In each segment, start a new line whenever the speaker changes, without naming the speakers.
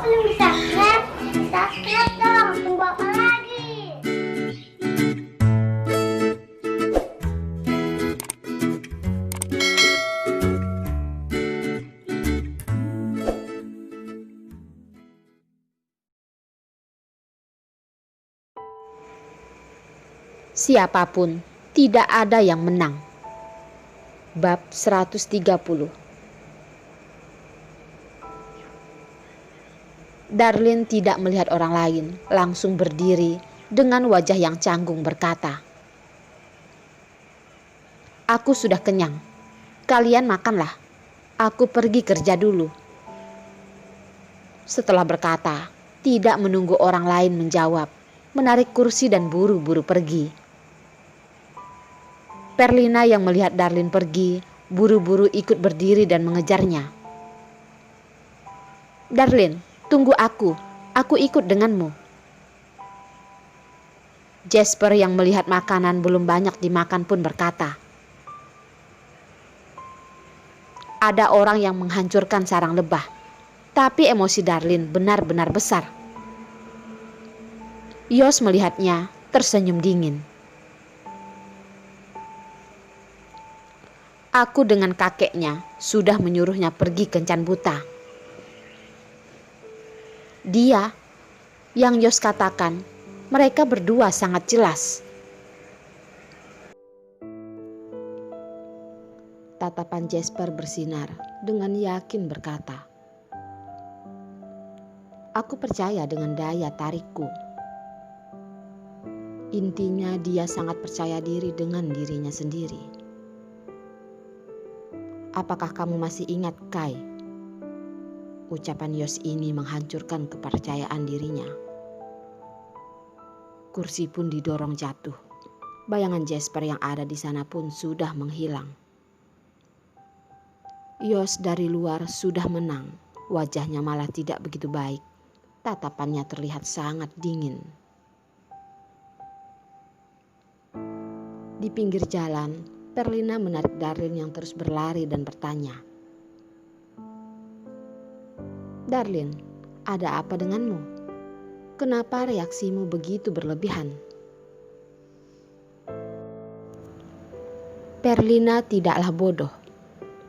belum subscribe? Subscribe dong, tunggu apa lagi?
Siapapun, tidak ada yang menang. Bab 130. Darlin tidak melihat orang lain, langsung berdiri dengan wajah yang canggung berkata, "Aku sudah kenyang. Kalian makanlah. Aku pergi kerja dulu." Setelah berkata, tidak menunggu orang lain menjawab, menarik kursi dan buru-buru pergi. Perlina yang melihat Darlin pergi, buru-buru ikut berdiri dan mengejarnya. "Darlin, tunggu aku ikut denganmu." Jasper yang melihat makanan belum banyak dimakan pun berkata, "Ada orang yang menghancurkan sarang lebah, tapi emosi Darlin benar-benar besar." Yos melihatnya, tersenyum dingin. "Aku dengan kakeknya sudah menyuruhnya pergi kencan buta." Dia yang Yos katakan, mereka berdua sangat jelas. Tatapan Jasper bersinar dengan yakin berkata, "Aku percaya dengan daya tarikku." Intinya dia sangat percaya diri dengan dirinya sendiri. "Apakah kamu masih ingat, Kai?" Ucapan Yos ini menghancurkan kepercayaan dirinya. Kursi pun didorong jatuh. Bayangan Jasper yang ada di sana pun sudah menghilang. Yos dari luar sudah menang. Wajahnya malah tidak begitu baik. Tatapannya terlihat sangat dingin. Di pinggir jalan, Perlina menarik Darlin yang terus berlari dan bertanya, "Darlin, ada apa denganmu? Kenapa reaksimu begitu berlebihan?" Perlina tidaklah bodoh.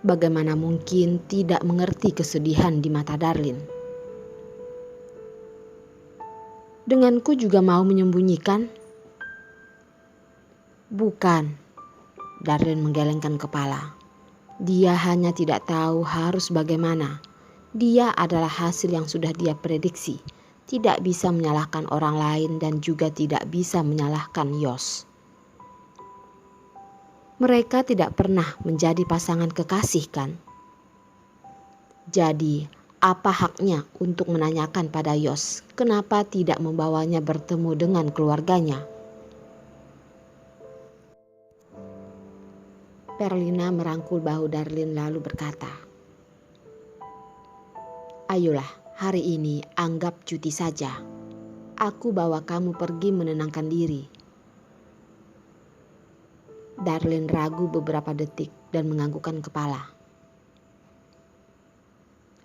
Bagaimana mungkin tidak mengerti kesedihan di mata Darlin? "Denganku juga mau menyembunyikan?" "Bukan." Darlin menggelengkan kepala. Dia hanya tidak tahu harus bagaimana. Dia adalah hasil yang sudah dia prediksi. Tidak bisa menyalahkan orang lain dan juga tidak bisa menyalahkan Yos. Mereka tidak pernah menjadi pasangan kekasih, kan? Jadi, apa haknya untuk menanyakan pada Yos kenapa tidak membawanya bertemu dengan keluarganya? Perlina merangkul bahu Darlin lalu berkata, "Ayolah, hari ini anggap cuti saja. Aku bawa kamu pergi menenangkan diri." Darlin ragu beberapa detik dan menganggukkan kepala.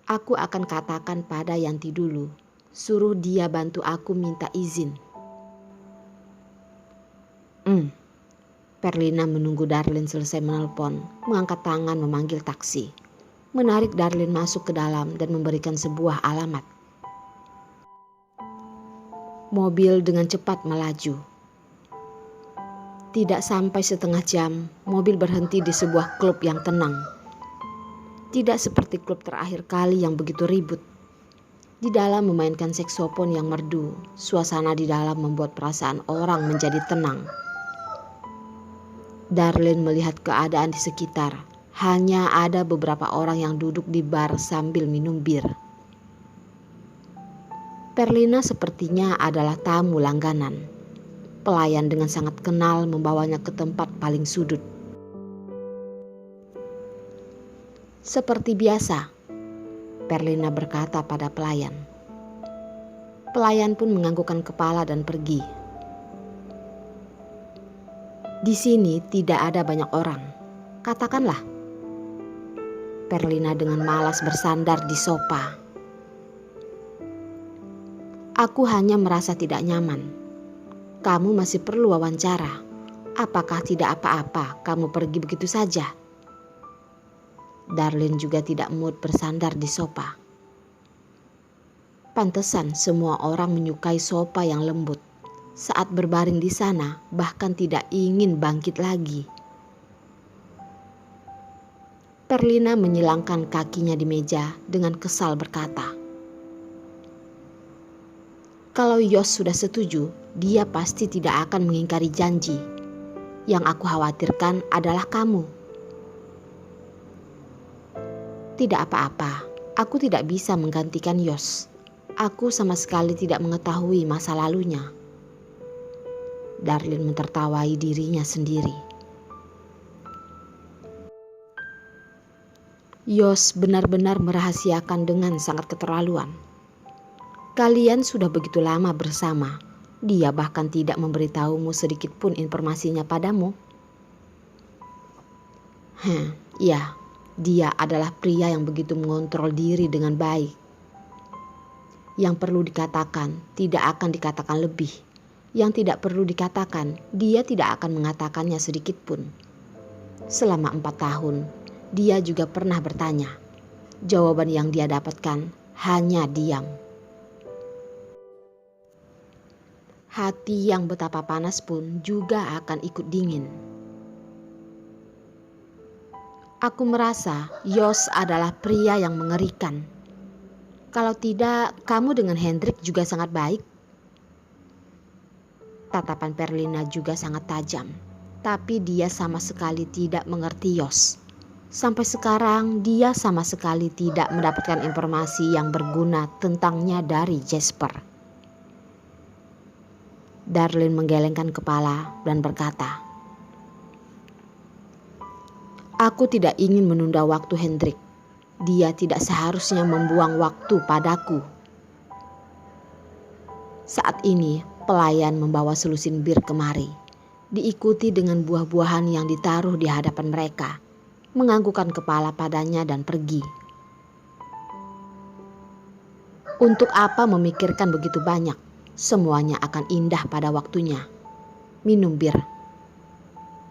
"Aku akan katakan pada Yanti dulu, suruh dia bantu aku minta izin." Perlina menunggu Darlin selesai menelpon, mengangkat tangan memanggil taksi, menarik Darlin masuk ke dalam dan memberikan sebuah alamat. Mobil dengan cepat melaju. Tidak sampai setengah jam, mobil berhenti di sebuah klub yang tenang. Tidak seperti klub terakhir kali yang begitu ribut. Di dalam memainkan saksofon yang merdu, suasana di dalam membuat perasaan orang menjadi tenang. Darlin melihat keadaan di sekitar. Hanya ada beberapa orang yang duduk di bar sambil minum bir. Perlina sepertinya adalah tamu langganan. Pelayan dengan sangat kenal membawanya ke tempat paling sudut. "Seperti biasa," Perlina berkata pada pelayan. Pelayan pun menganggukkan kepala dan pergi. "Di sini tidak ada banyak orang. Katakanlah." Perlina dengan malas bersandar di sofa. Aku hanya merasa tidak nyaman. Kamu masih perlu wawancara. Apakah tidak apa-apa kamu pergi begitu saja? Darlin juga tidak mood bersandar di sofa. Pantesan semua orang menyukai sofa yang lembut. Saat berbaring di sana bahkan tidak ingin bangkit lagi. Perlina menyilangkan kakinya di meja dengan kesal berkata, "Kalau Yos sudah setuju, dia pasti tidak akan mengingkari janji. Yang aku khawatirkan adalah kamu." "Tidak apa-apa, aku tidak bisa menggantikan Yos. Aku sama sekali tidak mengetahui masa lalunya." Darlin mentertawai dirinya sendiri. Yos benar-benar merahasiakan dengan sangat keterlaluan. Kalian sudah begitu lama bersama. Dia bahkan tidak memberitahumu sedikit pun informasinya padamu. Ya, dia adalah pria yang begitu mengontrol diri dengan baik. Yang perlu dikatakan tidak akan dikatakan lebih. Yang tidak perlu dikatakan, dia tidak akan mengatakannya sedikit pun. Selama 4 tahun, dia juga pernah bertanya. Jawaban yang dia dapatkan hanya diam. Hati yang betapa panas pun juga akan ikut dingin. Aku merasa Yos adalah pria yang mengerikan. Kalau tidak, kamu dengan Hendrik juga sangat baik. Tatapan Perlina juga sangat tajam, tapi dia sama sekali tidak mengerti Yos. Sampai sekarang dia sama sekali tidak mendapatkan informasi yang berguna tentangnya dari Jasper. Darlin menggelengkan kepala dan berkata, "Aku tidak ingin menunda waktu Hendrik. Dia tidak seharusnya membuang waktu padaku." Saat ini pelayan membawa selusin bir kemari, diikuti dengan buah-buahan yang ditaruh di hadapan mereka, menganggukkan kepala padanya dan pergi. Untuk apa memikirkan begitu banyak? Semuanya akan indah pada waktunya. Minum bir.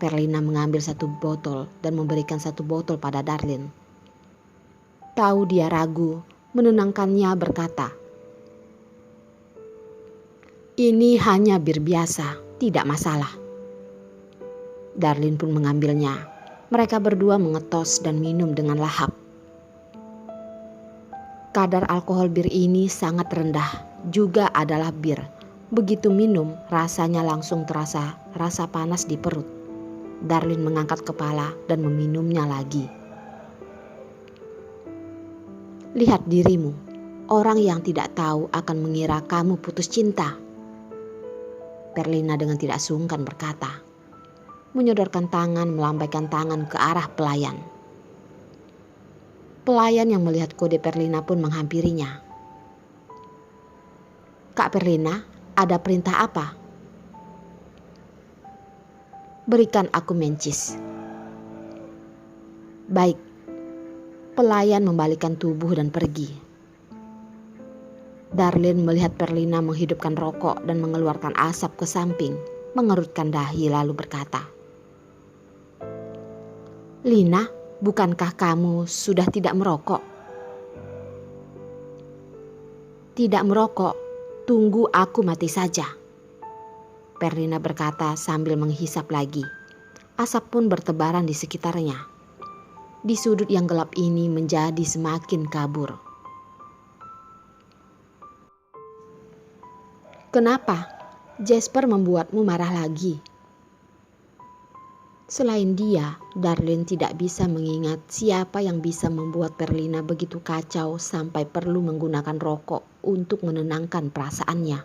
Perlina mengambil 1 botol dan memberikan 1 botol pada Darlin. Tahu dia ragu, menenangkannya berkata, "Ini hanya bir biasa, tidak masalah." Darlin pun mengambilnya. Mereka berdua mengetos dan minum dengan lahap. Kadar alkohol bir ini sangat rendah, juga adalah bir. Begitu minum, rasanya langsung terasa rasa panas di perut. Darlin mengangkat kepala dan meminumnya lagi. "Lihat dirimu, orang yang tidak tahu akan mengira kamu putus cinta." Perlina dengan tidak sungkan berkata, menyodorkan tangan melambaikan tangan ke arah pelayan. Pelayan yang melihat kode Perlina pun menghampirinya. "Kak Perlina, ada perintah apa?" "Berikan aku mencis." "Baik." Pelayan membalikkan tubuh dan pergi. Darlin melihat Perlina menghidupkan rokok dan mengeluarkan asap ke samping, mengerutkan dahi lalu berkata, "Lina, bukankah kamu sudah tidak merokok?" "Tidak merokok, tunggu aku mati saja." Perlina berkata sambil menghisap lagi. Asap pun bertebaran di sekitarnya. Di sudut yang gelap ini menjadi semakin kabur. "Kenapa? Jasper membuatmu marah lagi?" Selain dia, Darlin tidak bisa mengingat siapa yang bisa membuat Perlina begitu kacau sampai perlu menggunakan rokok untuk menenangkan perasaannya.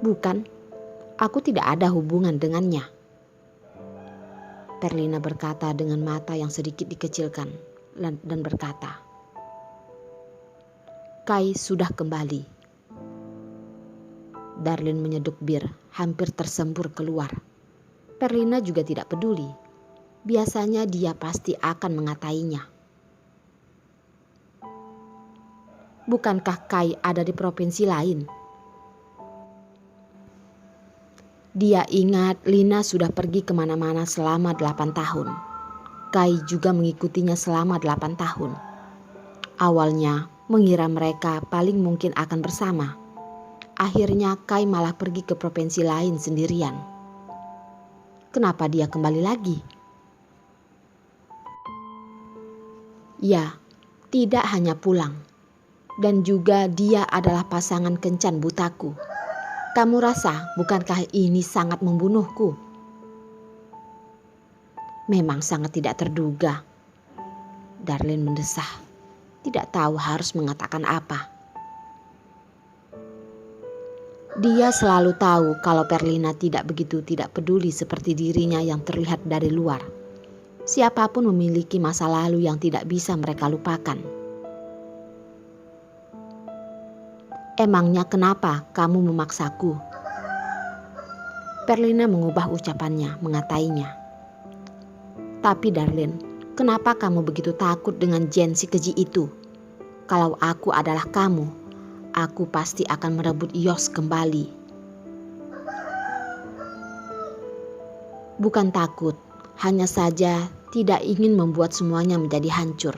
"Bukan, aku tidak ada hubungan dengannya." Perlina berkata dengan mata yang sedikit dikecilkan dan berkata, "Kai sudah kembali." Darlin menyeduk bir, hampir tersembur keluar. Perlina juga tidak peduli. Biasanya dia pasti akan mengatainya. Bukankah Kai ada di provinsi lain? Dia ingat Lina sudah pergi kemana-mana selama 8 tahun. Kai juga mengikutinya selama 8 tahun. Awalnya mengira mereka paling mungkin akan bersama. Akhirnya Kai malah pergi ke provinsi lain sendirian. Kenapa dia kembali lagi? Ya, tidak hanya pulang. Dan juga dia adalah pasangan kencan butaku. Kamu rasa bukankah ini sangat membunuhku? Memang sangat tidak terduga. Darlene mendesah. Tidak tahu harus mengatakan apa. Dia selalu tahu kalau Perlina tidak begitu tidak peduli seperti dirinya yang terlihat dari luar. Siapapun memiliki masa lalu yang tidak bisa mereka lupakan. Emangnya kenapa kamu memaksaku? Perlina mengubah ucapannya, mengatainya. Tapi Darlene, kenapa kamu begitu takut dengan Jen si keji itu? Kalau aku adalah kamu, aku pasti akan merebut Yos kembali. Bukan takut, hanya saja tidak ingin membuat semuanya menjadi hancur.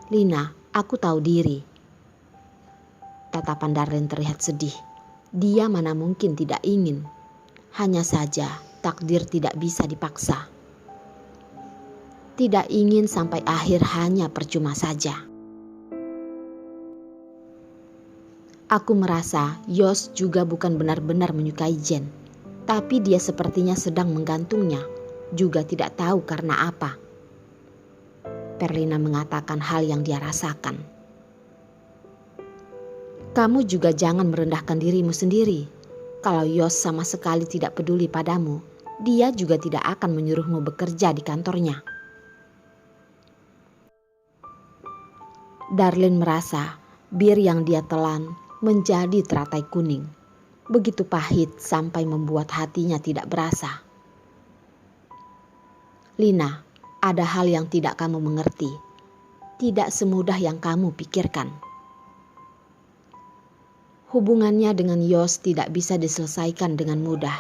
Lina, aku tahu diri. Tatapan Darlene terlihat sedih. Dia mana mungkin tidak ingin. Hanya saja takdir tidak bisa dipaksa. Tidak ingin sampai akhir hanya percuma saja. Aku merasa Yos juga bukan benar-benar menyukai Jen. Tapi dia sepertinya sedang menggantungnya. Juga tidak tahu karena apa. Perlina mengatakan hal yang dia rasakan. Kamu juga jangan merendahkan dirimu sendiri. Kalau Yos sama sekali tidak peduli padamu, dia juga tidak akan menyuruhmu bekerja di kantornya. Darlene merasa bir yang dia telan menjadi teratai kuning. Begitu pahit sampai membuat hatinya tidak berasa. Lina, ada hal yang tidak kamu mengerti. Tidak semudah yang kamu pikirkan. Hubungannya dengan Yos tidak bisa diselesaikan dengan mudah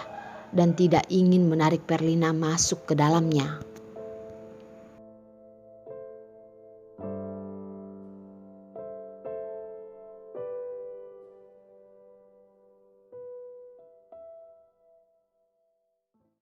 dan tidak ingin menarik Perlina masuk ke dalamnya.